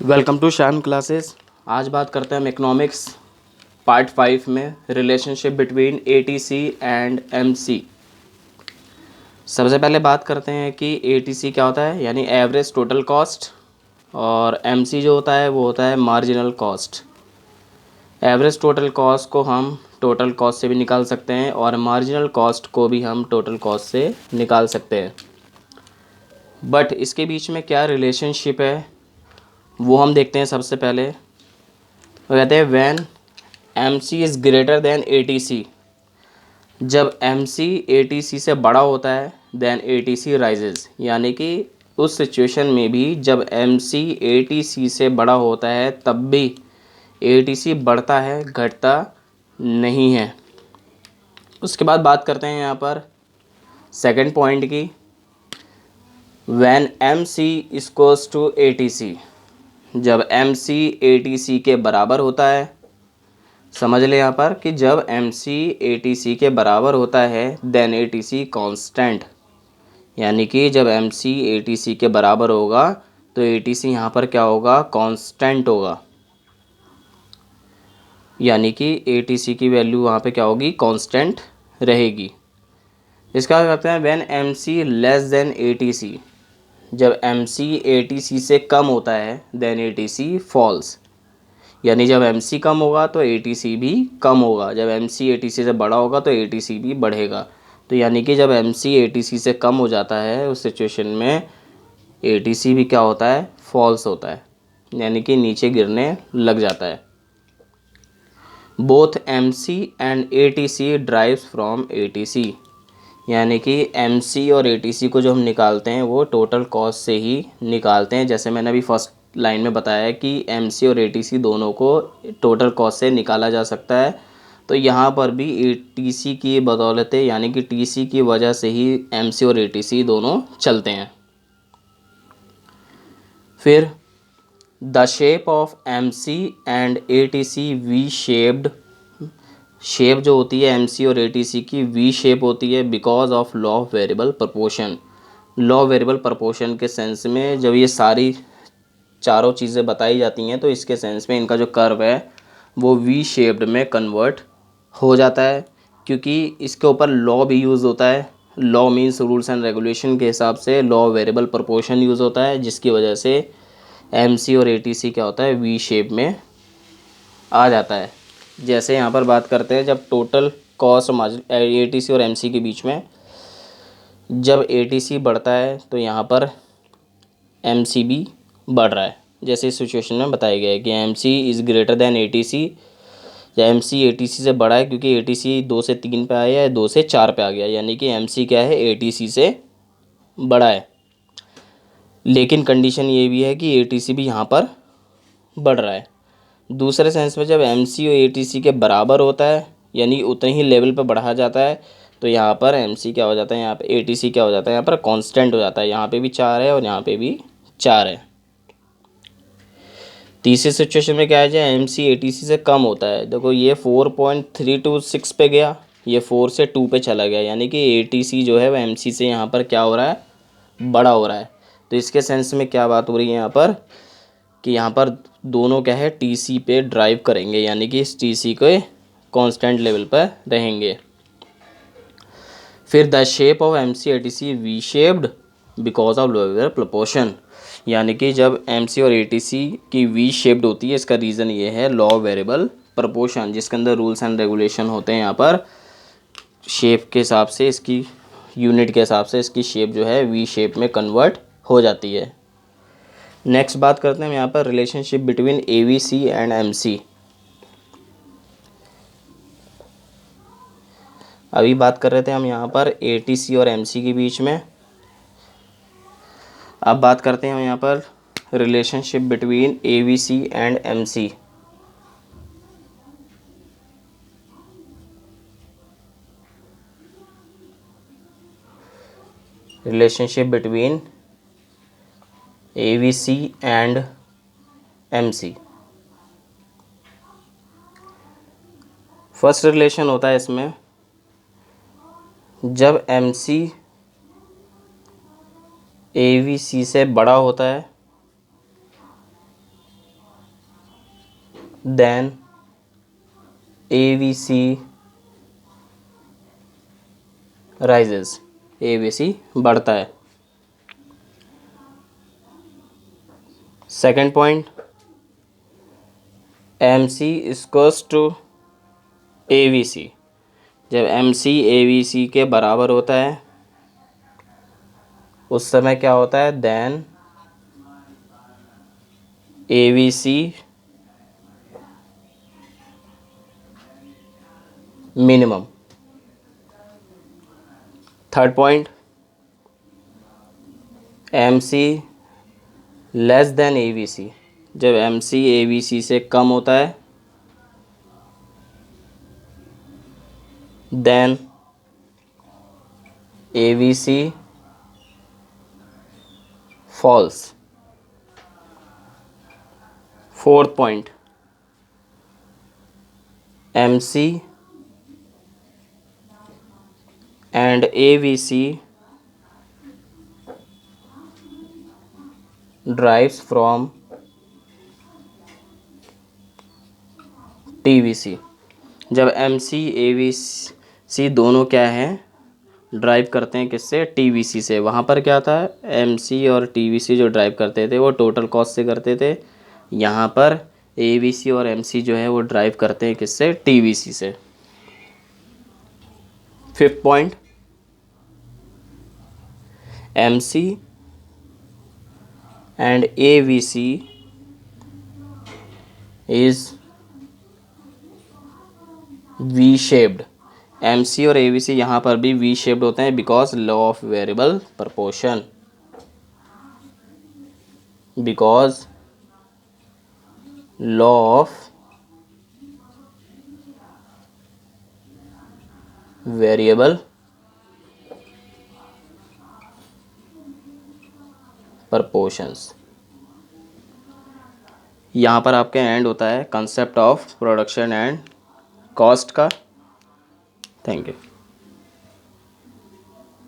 Welcome to शान classes. आज बात करते हैं हम इकोनॉमिक्स पार्ट 5 में relationship between ATC and MC. सबसे पहले बात करते हैं कि एटीसी क्या होता है, यानी एवरेज टोटल कॉस्ट, और एमसी जो होता है वो होता है marginal cost. Average total cost को हम टोटल कॉस्ट से भी निकाल सकते हैं और मार्जिनल कॉस्ट को भी हम टोटल कॉस्ट से निकाल सकते हैं। बट इसके बीच में क्या रिलेशनशिप है वो हम देखते हैं। सबसे पहले वो कहते हैं when M C is greater than A T C. जब एम सी ए टी सी से बड़ा होता है देन ए टी सी राइजेज़, यानी कि उस सिचुएशन में भी जब एम सी ए टी सी से बड़ा होता है तब भी ए टी सी बढ़ता है, घटता नहीं है। उसके बाद बात करते हैं यहाँ पर सेकंड पॉइंट की, when M C equals to A T C. जब एम सी ए टी सी के बराबर होता है, समझ ले यहाँ पर कि जब एम सी ए टी सी के बराबर होता है then A T C constant, यानी कि जब एम सी ए टी सी के बराबर होगा तो ए टी सी यहाँ पर क्या होगा, कांस्टेंट होगा, यानी कि ए टी सी की वैल्यू वहाँ पे क्या होगी, कांस्टेंट रहेगी। इसका क्या करते हैं when M C less than A T C. जब एम सी ए टी सी से कम होता है then A T C falls, यानी जब एम सी कम होगा तो ए टी सी भी कम होगा, जब एम सी ए टी सी से बड़ा होगा तो ए टी सी भी बढ़ेगा। तो यानी कि जब एम सी ए टी सी से कम हो जाता है उस सिचुएशन में ए टी सी भी क्या होता है, फॉल्स होता है, यानी कि नीचे गिरने लग जाता है। Both M C and A T C drives from A T C, यानी कि एम सी और ए टी सी को जो हम निकालते हैं वो टोटल कॉस्ट से ही निकालते हैं। जैसे मैंने अभी फर्स्ट लाइन में बताया है कि एम सी और ए टी सी दोनों को टोटल कॉस्ट से निकाला जा सकता है, तो यहाँ पर भी ए टी सी की बदौलत, यानी कि टी सी की वजह से ही एम सी और ए टी सी दोनों चलते हैं। फिर the shape of M C and A T C V shaped. Shape जो होती है एम सी और ए टी सी की वी शेप होती है because of law of variable proportion. Law variable proportion के सेंस में जब ये सारी चारों चीज़ें बताई जाती हैं तो इसके सेंस में इनका जो कर्व है वो वी शेप्ड में कन्वर्ट हो जाता है, क्योंकि इसके ऊपर लॉ भी यूज़ होता है। Law means rules and regulation के हिसाब से लॉ वेरिएबल प्रपोर्शन यूज़ होता है, जिसकी वजह से एम सी और ए टी सी क्या होता है, वी शेप में आ जाता है। जैसे यहाँ पर बात करते हैं जब total cost A T C और एम सी के बीच में जब ए टी सी बढ़ता है तो यहाँ पर एम सी भी बढ़ रहा है। जैसे इस सिचुएशन में बताया गया है कि M C is greater than A T C, या एम सी ए टी सी से बड़ा है, क्योंकि ए टी सी 2 से 3 पे आया है, 2 से 4 पे आ गया, यानी कि एम सी क्या है, ए टी सी से बड़ा है। लेकिन कंडीशन ये भी है कि ए टी सी भी यहाँ पर बढ़ रहा है। दूसरे सेंस में जब एम सी और ए टी सी के बराबर होता है, यानी उतने ही लेवल पर बढ़ा जाता है, तो यहाँ पर एम सी क्या हो जाता है, यहाँ पे ए टी सी क्या हो जाता है, यहाँ पर कांस्टेंट हो जाता है। यहाँ पे भी 4 है और यहाँ पे भी 4 है। तीसरी सिचुएशन में क्या है, जाए एम सी ए टी सी से कम होता है। देखो ये 4.326 पे गया, ये 4 से 2 पे चला गया, यानी कि ए टी सी जो है वह एम सी से यहाँ पर क्या हो रहा है, बड़ा हो रहा है। तो इसके सेंस में क्या बात हो रही है यहाँ पर कि यहाँ पर दोनों क्या है, टी सी पे ड्राइव करेंगे, यानी कि इस टी सी के कांस्टेंट लेवल पर रहेंगे। फिर the shape of M C A T C V shaped because of lower proportion, यानी कि जब एम सी और ए टी सी की वी शेप्ड होती है इसका रीज़न ये है लॉ वेरिएबल प्रपोर्शन, जिसके अंदर रूल्स एंड रेगुलेशन होते हैं। यहाँ पर शेप के हिसाब से, इसकी यूनिट के हिसाब से इसकी शेप जो है वी शेप में कन्वर्ट हो जाती है। नेक्स्ट बात करते हैं हम यहाँ पर relationship between A V C and M C. अभी बात कर रहे थे हम यहाँ पर ए टी सी और एम सी के बीच में। अब बात करते हैं हम यहाँ पर relationship between A V C and M C. Relationship between A V C and M C. First relation होता है इसमें जब एम सी ए वी सी से बड़ा होता है देन AVC राइजेस, AVC बढ़ता है। Second point, MC equals to AVC, जब MC AVC के बराबर होता है उस समय क्या होता है, then AVC minimum. Third point, MC less than AVC, जब MC AVC से कम होता है then AVC falls. Fourth point, MC and AVC derives from TVC, जब MC AVC दोनों क्या हैं, ड्राइव करते हैं किससे, TVC से। वहाँ पर क्या था, MC और TVC जो ड्राइव करते थे वो टोटल कॉस्ट से करते थे, यहाँ पर AVC और MC जो है वो ड्राइव करते हैं किससे, TVC से। Fifth point, MC and AVC is V shaped, MC और AVC यहाँ पर भी V shaped होते हैं because law of variable proportion, because law of variable proportions. यहाँ पर आपके एंड होता है concept of production and cost का। Thank you.